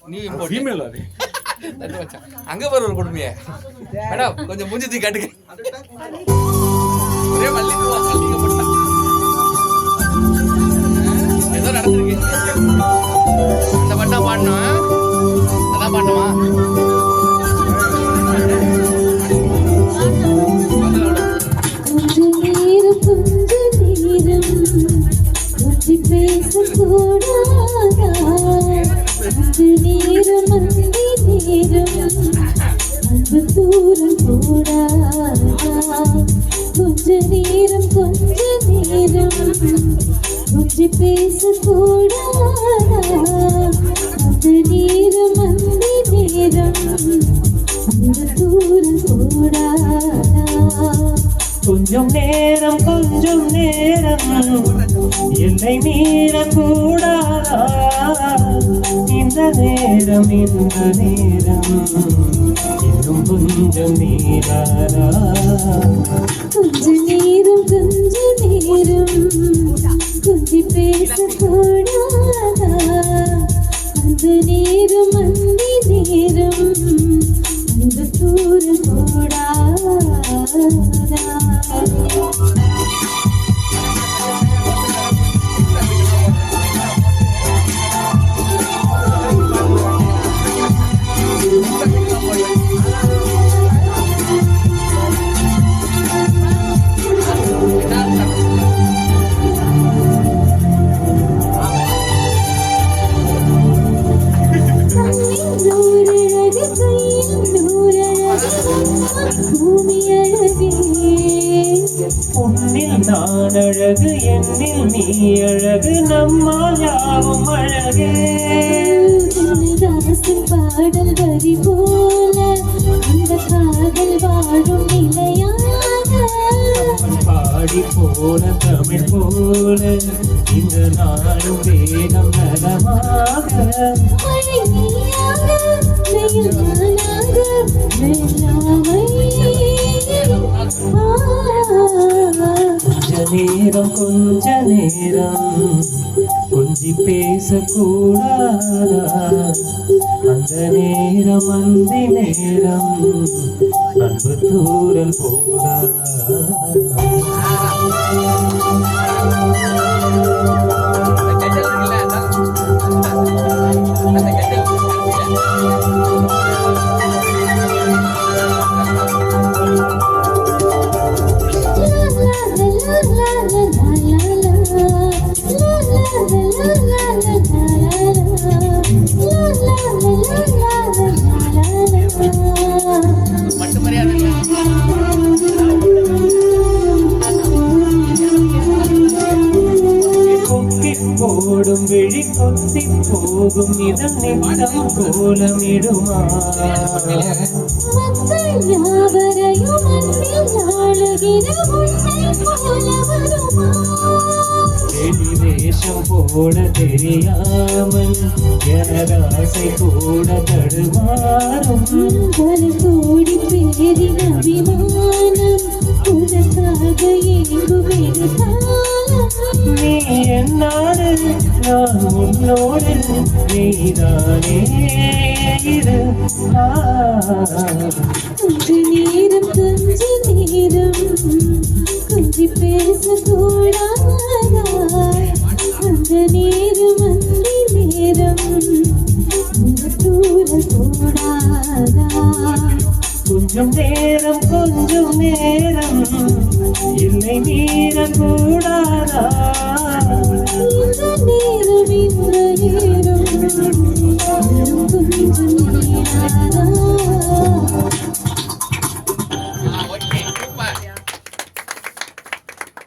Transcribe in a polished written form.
நீ ஃபீமேல் அது அங்க பாரு ஒரு கொடுமையே மேடம் கொஞ்சம் மூஞ்சி தூக்கி காட்டுங்க ஒரே மல்லிகை போட்டா ஏதோ நடந்துருக்கு அந்த பட்டா பாடணும் அதான் பாடணுமா கொஞ்சம் நேரம் என்னை மீறக்கூடாதா இந்த நேரம் இன்னும் கொஞ்சம் நீராதா கொஞ்ச நேரம் கொஞ்சி பேசக்கூடாதா அந்த நேரம் அந்த தூரம் கூடாதா உன்னில் நான் அழகு என்னில் நீ அழகு நம்மால் யாவும் அழகே பாடல் வரி போல அந்த காதல் வாழும் நிலையாக பாடி போன தமிழ் போல இந்த நாடும் வேதம் நலமாக கொஞ்ச நேரம் கொஞ்சி பேசக்கூடாதா அந்த நேரம் அன்பு தூரல் போடாதா போடும் விழி கொத்தி போகும் இதன் நித்தம் கோலமிடுமா வேஷம் போட தெரியாமல் எனதாசை கூட தடுமாறும் கூடி பேரின் அபிமானம் உனக்காக எங்கும் நீ என்னோடு நான் உன்னோடு நீதானே இரு கொஞ்ச நேரம் கொஞ்சி பேசக்கூடாதா அந்த நேரம் தூரம் கூடாதா கொஞ்சம் நேரம் இல்லை மீறக்கூடாதா இந்த நேரம்